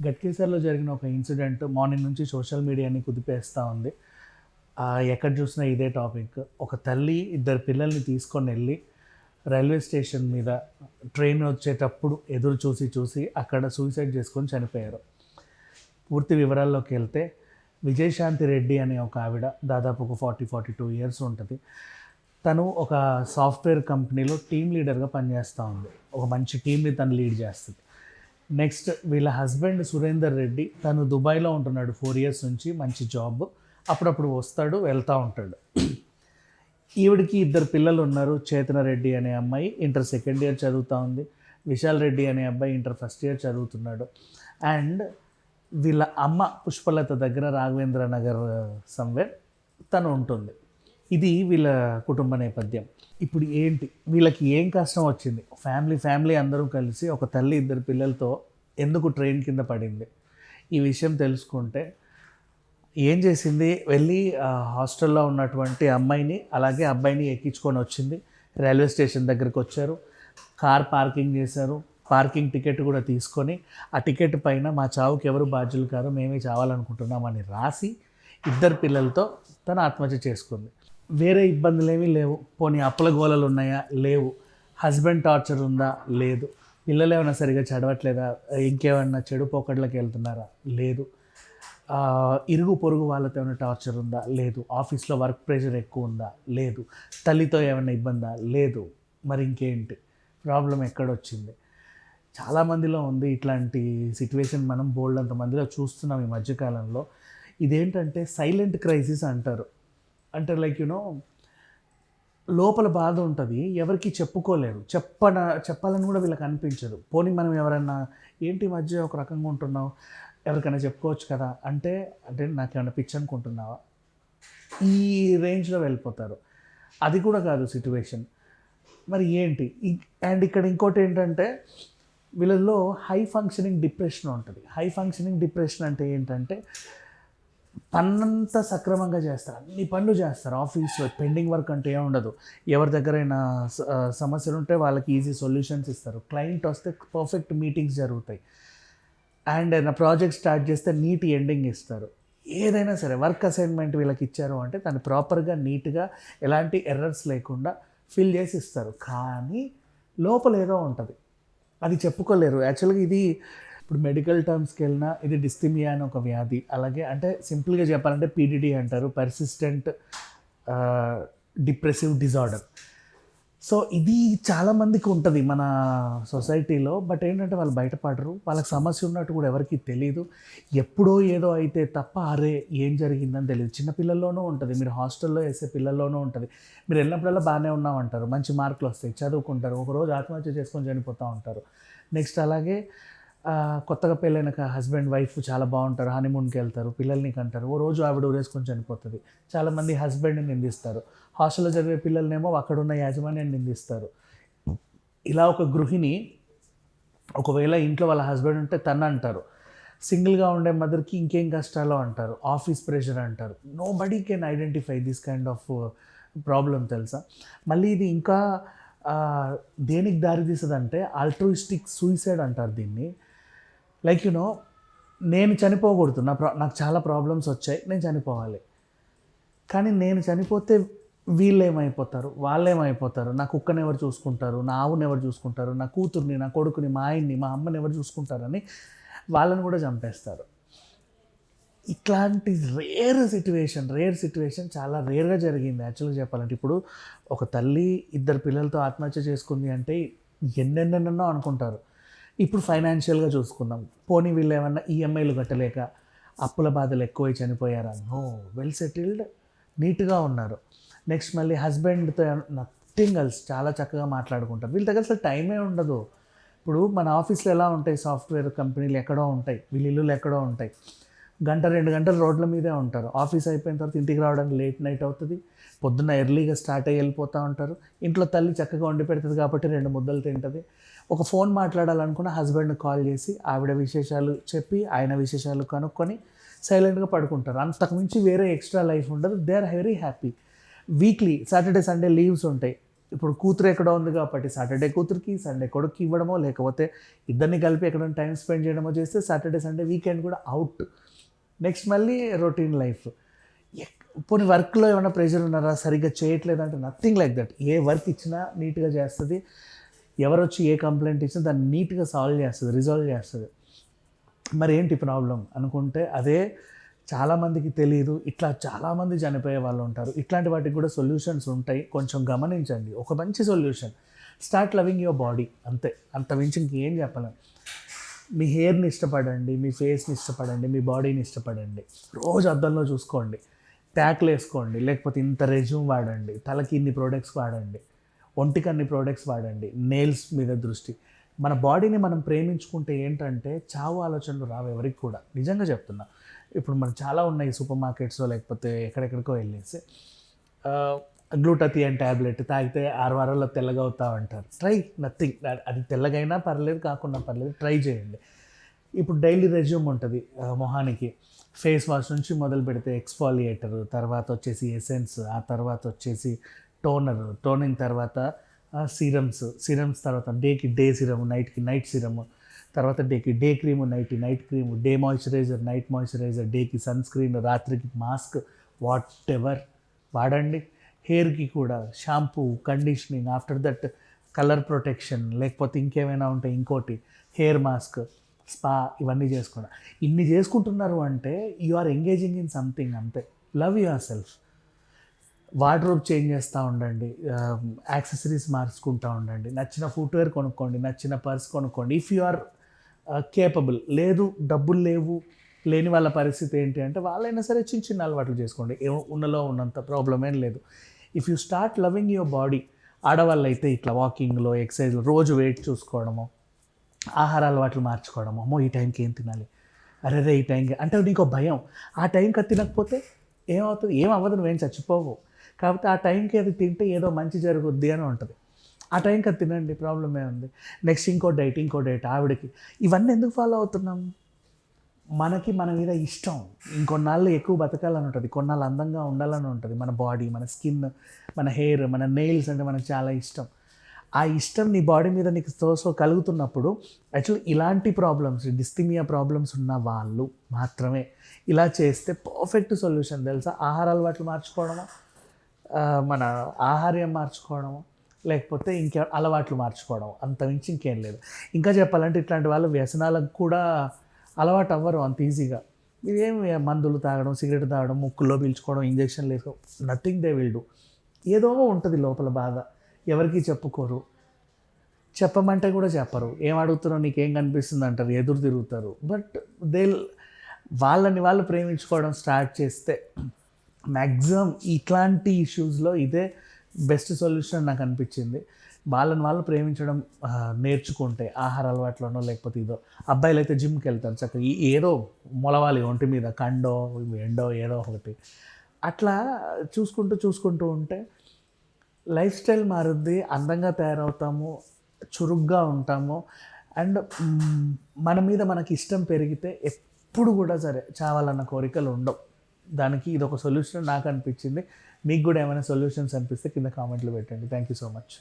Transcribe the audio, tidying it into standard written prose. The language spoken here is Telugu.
గట్కేసర్లో జరిగిన ఒక ఇన్సిడెంట్ మార్నింగ్ నుంచి సోషల్ మీడియాని కుదిపేస్తూ ఉంది. ఎక్కడ చూసినా ఇదే టాపిక్. ఒక తల్లి ఇద్దరు పిల్లల్ని తీసుకొని వెళ్ళి రైల్వే స్టేషన్ మీద ట్రైన్ వచ్చేటప్పుడు ఎదురు చూసి చూసి అక్కడ సూసైడ్ చేసుకొని చనిపోయారు. పూర్తి వివరాల్లోకి వెళ్తే విజయశాంతి రెడ్డి అనే ఒక ఆవిడ, దాదాపు ఒక 42 ఇయర్స్ ఉంటుంది. తను ఒక సాఫ్ట్వేర్ కంపెనీలో టీమ్ లీడర్గా పనిచేస్తూ ఉంది. ఒక మంచి టీంని తను లీడ్ చేస్తుంది. నెక్స్ట్ వీళ్ళ హస్బెండ్ సురేందర్ రెడ్డి, తను దుబాయ్లో ఉంటున్నాడు 4 ఇయర్స్ నుంచి. మంచి జాబ్, అప్పుడప్పుడు వస్తాడు వెళ్తూ ఉంటాడు. ఈవిడికి ఇద్దరు పిల్లలు ఉన్నారు. చేతన రెడ్డి అనే అమ్మాయి ఇంటర్ సెకండ్ ఇయర్ చదువుతూ ఉంది. విశాల్ రెడ్డి అనే అబ్బాయి ఇంటర్ ఫస్ట్ ఇయర్ చదువుతున్నాడు. అండ్ వీళ్ళ అమ్మ పుష్పలత దగ్గర రాఘవేంద్ర నగర్ సమ్వేర్ తను ఉంటుంది. ఇది వీళ్ళ కుటుంబ నేపథ్యం. ఇప్పుడు ఏంటి వీళ్ళకి ఏం కష్టం వచ్చింది? ఫ్యామిలీ అందరూ కలిసి ఒక తల్లి ఇద్దరు పిల్లలతో ఎందుకు ట్రైన్ కింద పడింది? ఈ విషయం తెలుసుకుంటే ఏం చేసింది, వెళ్ళి హాస్టల్లో ఉన్నటువంటి అమ్మాయిని అలాగే అబ్బాయిని ఎక్కించుకొని వచ్చింది. రైల్వే స్టేషన్ దగ్గరికి వచ్చారు, కార్ పార్కింగ్ చేశారు. పార్కింగ్ టికెట్ కూడా తీసుకొని ఆ టికెట్ పైన మా చావుకి ఎవరు బాధ్యులు కారు, మేమే చావాలనుకుంటున్నామని రాసి ఇద్దరు పిల్లలతో తను ఆత్మహత్య చేసుకుంది. వేరే ఇబ్బందులు ఏమీ లేవు. పోనీ అప్పుల గోళలు ఉన్నాయా? లేవు. హస్బెండ్ టార్చర్ ఉందా? లేదు. పిల్లలు ఏమైనా సరిగా చదవట్లేదా? ఇంకేమైనా చెడు పోకట్లకి వెళ్తున్నారా? లేదు. ఇరుగు పొరుగు వాళ్ళతో ఏమైనా టార్చర్ ఉందా? లేదు. ఆఫీస్లో వర్క్ ప్రెషర్ ఎక్కువ ఉందా? లేదు. తల్లితో ఏమైనా ఇబ్బందా? లేదు. మరి ఇంకేంటి ప్రాబ్లం ఎక్కడొచ్చింది? చాలామందిలో ఉంది ఇట్లాంటి సిచ్యువేషన్. మనం బోల్డ్ అంతమందిలో చూస్తున్నాం ఈ మధ్యకాలంలో. ఇదేంటంటే సైలెంట్ క్రైసిస్ అంటారు. అంటే లైక్ లోపల బాధ ఉంటుంది, ఎవరికి చెప్పుకోలేరు. చెప్పాలని కూడా వీళ్ళకి అనిపించదు. పోనీ మనం ఎవరన్నా ఏంటి మధ్య ఒక రకంగా ఉంటున్నావు, ఎవరికైనా చెప్పుకోవచ్చు కదా అంటే నాకేమైనా పిచ్చి అనుకుంటున్నావా, ఈ రేంజ్లో వెళ్ళిపోతారు. అది కూడా కాదు సిచ్యువేషన్. మరి ఏంటి? అండ్ ఇక్కడ ఇంకోటి ఏంటంటే వీళ్ళల్లో హై ఫంక్షనింగ్ డిప్రెషన్ ఉంటుంది. హై ఫంక్షనింగ్ డిప్రెషన్ అంటే ఏంటంటే పనంతా సక్రమంగా చేస్తారు, అన్ని పనులు చేస్తారు. ఆఫీస్లో పెండింగ్ వర్క్ అంటే ఏమి ఉండదు. ఎవరి దగ్గరైనా సమస్యలు ఉంటే వాళ్ళకి ఈజీ సొల్యూషన్స్ ఇస్తారు. క్లయింట్ వస్తే పర్ఫెక్ట్ మీటింగ్స్ జరుగుతాయి. అండ్ ఏదైనా ప్రాజెక్ట్ స్టార్ట్ చేస్తే నీట్ ఎండింగ్ ఇస్తారు. ఏదైనా సరే వర్క్ అసైన్మెంట్ వీళ్ళకి ఇచ్చారు అంటే దాన్ని ప్రాపర్గా నీట్గా ఎలాంటి ఎర్రర్స్ లేకుండా ఫిల్ చేసి ఇస్తారు. కానీ లోపల ఏదో ఉంటుంది, అది చెప్పుకోలేరు. యాక్చువల్గా ఇది ఇప్పుడు మెడికల్ టర్మ్స్కి వెళ్ళినా ఇది డిస్థీమియా అని ఒక వ్యాధి. అలాగే అంటే సింపుల్గా చెప్పాలంటే పీడిడి అంటారు, పర్సిస్టెంట్ డిప్రెసివ్ డిజార్డర్. సో ఇది చాలామందికి ఉంటుంది మన సొసైటీలో. బట్ ఏంటంటే వాళ్ళు బయటపడరు, వాళ్ళకి సమస్య ఉన్నట్టు కూడా ఎవరికి తెలియదు. ఎప్పుడో ఏదో అయితే తప్ప అరే ఏం జరిగిందని తెలియదు. చిన్నపిల్లల్లోనూ ఉంటుంది, మీరు హాస్టల్లో వేసే పిల్లల్లోనూ ఉంటుంది. మీరు వెళ్ళినప్పుడల్లా బాగానే ఉన్నామంటారు, మంచి మార్కులు వస్తాయి, చదువుకుంటారు, ఒకరోజు ఆత్మహత్య చేసుకొని చనిపోతూ ఉంటారు. నెక్స్ట్ అలాగే కొత్తగా పెళ్ళైన హస్బెండ్ వైఫ్ చాలా బాగుంటారు, హనీమూన్కి వెళ్తారు, పిల్లల్ని కంటారు, ఓ రోజు ఆవిడ ఊరేసుకొని చనిపోతుంది. చాలామంది హస్బెండ్ని నిందిస్తారు. హాస్టల్లో చదివే పిల్లల్నేమో అక్కడున్న యాజమాన్యాన్ని నిందిస్తారు. ఇలా ఒక గృహిణి ఒకవేళ ఇంట్లో వాళ్ళ హస్బెండ్ ఉంటే తను అంటారు, సింగిల్గా ఉండే మదర్కి ఇంకేం కష్టాలు అంటారు, ఆఫీస్ ప్రెషర్ అంటారు. Nobody can identify this kind of problem, తెలుసా? మళ్ళీ ఇది ఇంకా దేనికి దారితీస్తుందంటే ఆల్ట్రూయిస్టిక్ సూసైడ్ అంటారు దీన్ని. లైక్ నేను చనిపోకూడదు, నాకు చాలా ప్రాబ్లమ్స్ వచ్చాయి, నేను చనిపోవాలి. కానీ నేను చనిపోతే వీళ్ళు ఏమైపోతారు, వాళ్ళు ఏమైపోతారు, నా కుక్కని ఎవరు చూసుకుంటారు, నా ఆవుని ఎవరు చూసుకుంటారు, నా కూతుర్ని, నా కొడుకుని, మా ఆయన్ని, మా అమ్మని ఎవరు చూసుకుంటారని వాళ్ళని కూడా చంపేస్తారు. ఇట్లాంటి రేర్ సిట్యువేషన్ చాలా రేర్గా జరిగింది యాక్చువల్గా చెప్పాలంటే. ఇప్పుడు ఒక తల్లి ఇద్దరు పిల్లలతో ఆత్మహత్య చేసుకుంది అంటే ఎన్నెన్నెన్నో అనుకుంటారు. ఇప్పుడు ఫైనాన్షియల్గా చూసుకుందాం, పోనీ వీళ్ళు ఏమన్నా ఈఎంఐలు కట్టలేక అప్పుల బాధలు ఎక్కువై చనిపోయారా? నో, వెల్ సెటిల్డ్, నీట్గా ఉన్నారు. నెక్స్ట్ మళ్ళీ హస్బెండ్తో నథింగ్ ఎల్స్, చాలా చక్కగా మాట్లాడుకుంటారు. వీళ్ళ దగ్గర అసలు టైమే ఉండదు. ఇప్పుడు మన ఆఫీస్లో ఎలా ఉంటాయి, సాఫ్ట్వేర్ కంపెనీలు ఎక్కడో ఉంటాయి, వీళ్ళ ఇల్లులు ఎక్కడో ఉంటాయి. 1-2 గంటలు రోడ్ల మీదే ఉంటారు. ఆఫీస్ అయిపోయిన తర్వాత ఇంటికి రావడానికి లేట్ నైట్ అవుతుంది. పొద్దున్న ఎర్లీగా స్టార్ట్ అయ్యి వెళ్ళిపోతూ ఉంటారు. ఇంట్లో తల్లి చక్కగా వండి పెడుతుంది కాబట్టి 2 ముద్దలు తింటుంది. ఒక ఫోన్ మాట్లాడాలనుకున్న హస్బెండ్ని కాల్ చేసి ఆవిడ విశేషాలు చెప్పి ఆయన విశేషాలు కనుక్కొని సైలెంట్గా పడుకుంటారు. అంతకుమించి వేరే ఎక్స్ట్రా లైఫ్ ఉండదు. They are very happy. Weekly Saturday Sunday leaves ఉంటాయి. ఇప్పుడు కూతురు ఎక్కడో ఉంది కాబట్టి సాటర్డే కూతురికి, సండే కొడుక్కి ఇవ్వడమో, లేకపోతే ఇద్దరిని కలిపి ఎక్కడైనా టైం స్పెండ్ చేయడమో చేస్తే సాటర్డే సండే వీకెండ్ కూడా అవుట్. నెక్స్ట్ మళ్ళీ రొటీన్ లైఫ్. పోనీ వర్క్లో ఏమైనా ప్రెషర్ ఉన్నారా, సరిగ్గా చేయట్లేదంటే నథింగ్ లైక్ దట్. ఏ వర్క్ ఇచ్చినా నీట్గా చేస్తుంది. ఎవరు వచ్చి ఏ కంప్లైంట్ ఇచ్చినా దాన్ని నీట్గా సాల్వ్ చేస్తుంది, రిజాల్వ్ చేస్తుంది. మరి ఏంటి ప్రాబ్లం అనుకుంటే అదే చాలామందికి తెలియదు. ఇట్లా చాలామంది చనిపోయే వాళ్ళు ఉంటారు. ఇట్లాంటి వాటికి కూడా సొల్యూషన్స్ ఉంటాయి, కొంచెం గమనించండి. ఒక మంచి solution, start loving your body. అంతే, అంత మించి ఇంకేం చెప్పలేం. మీ హెయిర్ని ఇష్టపడండి, మీ ఫేస్ని ఇష్టపడండి, మీ బాడీని ఇష్టపడండి. రోజు అద్దంలో చూసుకోండి, ప్యాక్లు వేసుకోండి, లేకపోతే ఇంత రెజ్యూమ్ వాడండి, తలకి ఇన్ని ప్రోడక్ట్స్ వాడండి, ఒంటికి అన్ని ప్రోడక్ట్స్ వాడండి, నెయిల్స్ మీద దృష్టి. మన బాడీని మనం ప్రేమించుకుంటే ఏంటంటే చావు ఆలోచనలు రావు ఎవరికి కూడా, నిజంగా చెప్తున్నా. ఇప్పుడు మనకు చాలా ఉన్నాయి సూపర్ మార్కెట్స్లో, లేకపోతే ఎక్కడెక్కడికో వెళ్ళేసి గ్లూటాథియన్ ట్యాబ్లెట్ తాగితే 6 వారాల్లో తెల్లగా అవుతా అంటారు. Try, nothing. అది తెల్లగైనా పర్లేదు, కాకుండా పర్లేదు, ట్రై చేయండి. ఇప్పుడు డైలీ రెజ్యూమ్ ఉంటుంది మొహానికి. ఫేస్ వాష్ నుంచి మొదలు పెడితే ఎక్స్ఫాలియేటర్, తర్వాత వచ్చేసి ఎసెన్స్, ఆ తర్వాత వచ్చేసి టోనర్, టోనింగ్ తర్వాత సీరమ్స్ తర్వాత డేకి డే సిరమ్, నైట్కి నైట్ సిరమ్, తర్వాత డేకి డే క్రీము, నైట్కి night cream, day moisturiser, night moisturiser, డేకి సన్ స్క్రీన్, రాత్రికి మాస్క్, వాట్ ఎవర్ వాడండి. హెయిర్కి కూడా shampoo, conditioning, after that colour protection, లేకపోతే ఇంకేమైనా ఉంటే ఇంకోటి హెయిర్ మాస్క్, స్పా, ఇవన్నీ చేసుకోండి. ఇన్ని చేసుకుంటున్నారు అంటే you are engaging in something. అంతే. Love yourself. Wardrobe change చేస్తూ ఉండండి, యాక్సెసరీస్ మార్చుకుంటూ ఉండండి, నచ్చిన ఫుట్వేర్ కొనుక్కోండి, నచ్చిన పర్స్ కొనుక్కోండి. If you are capable. లేదు, డబ్బులు లేవు, లేని వాళ్ళ పరిస్థితి ఏంటి అంటే వాళ్ళైనా సరే చిన్న చిన్న అలవాట్లు చేసుకోండి, ఉన్నలో ఉన్నంత ప్రాబ్లం ఏం లేదు. If you start loving your body, ఆడవాళ్ళు అయితే ఇట్లా వాకింగ్లో, ఎక్సర్సైజ్లో, రోజు వెయిట్ చూసుకోవడము, ఆహార అలవాట్లు మార్చుకోవడము. అమ్మో ఈ టైంకి ఏం తినాలి, అరే ఈ టైంకి అంటే నీకు భయం. ఆ టైంకి అది తినకపోతే ఏమవుతుంది? ఏం అవ్వదు, నువ్వేం చచ్చిపోవు. కాబట్టి ఆ టైంకి అది తింటే ఏదో మంచి జరుగుద్ది అని ఉంటుంది. ఆ టైంకి అది తినండి, ప్రాబ్లం ఏముంది. నెక్స్ట్ ఇంకో డైట్ ఆవిడకి. ఇవన్నీ ఎందుకు ఫాలో అవుతున్నాం? మనకి మన మీద ఇష్టం. ఇంకొన్నాళ్ళు ఎక్కువ బతకాలని ఉంటుంది, కొన్నాళ్ళు అందంగా ఉండాలని ఉంటుంది. మన బాడీ, మన స్కిన్, మన హెయిర్, మన నెయిల్స్ అంటే మనకు చాలా ఇష్టం. ఆ ఇష్టం నీ బాడీ మీద నీకు సో కలుగుతున్నప్పుడు యాక్చువల్లీ ఇలాంటి ప్రాబ్లమ్స్, డిస్థీమియా ప్రాబ్లమ్స్ ఉన్న వాళ్ళు మాత్రమే ఇలా చేస్తే పర్ఫెక్ట్ సొల్యూషన్ తెలుసా. ఆహార అలవాట్లు మార్చుకోవడము, మన ఆహార్యం మార్చుకోవడము, లేకపోతే ఇంకే అలవాట్లు మార్చుకోవడం, అంతమించి ఇంకేం లేదు. ఇంకా చెప్పాలంటే ఇట్లాంటి వాళ్ళు వ్యసనాలకు కూడా అలవాటు అవ్వరు అంత ఈజీగా. ఇవేం మందులు తాగడం, సిగరెట్ తాగడం, ముక్కుల్లో పీల్చుకోవడం, ఇంజక్షన్లు వేసుకోవడం, నథింగ్ దే విల్ డూ. ఏదో ఉంటుంది లోపల బాధ, ఎవరికి చెప్పుకోరు, చెప్పమంటే కూడా చెప్పరు. ఏం అడుగుతున్నావు, నీకేం కనిపిస్తుంది అంటారు, ఎదురు తిరుగుతారు. బట్ వాళ్ళని వాళ్ళు ప్రేమించుకోవడం స్టార్ట్ చేస్తే మ్యాక్సిమం ఇట్లాంటి ఇష్యూస్లో ఇదే బెస్ట్ సొల్యూషన్ నాకు అనిపించింది. వాళ్ళని వాళ్ళు ప్రేమించడం నేర్చుకుంటే, ఆహార అలవాట్లోనో లేకపోతే ఇదో. అబ్బాయిలు అయితే జిమ్కి వెళ్తారు చక్కగా, ఏదో మొలవాలి ఒంటి మీద, కండో ఎండో ఏదో ఒకటి. అట్లా చూసుకుంటూ ఉంటే లైఫ్ స్టైల్ మారుద్ది, అందంగా తయారవుతాము, చురుగ్గా ఉంటాము. అండ్ మన మీద మనకి ఇష్టం పెరిగితే ఎప్పుడు కూడా సరే చావాలన్న కోరికలు ఉండవు. దానికి ఇది ఒక సొల్యూషన్ నాకు అనిపించింది. మీకు కూడా ఏమైనా సొల్యూషన్స్ అనిపిస్తే కింద కామెంట్లు పెట్టండి. Thank you so much.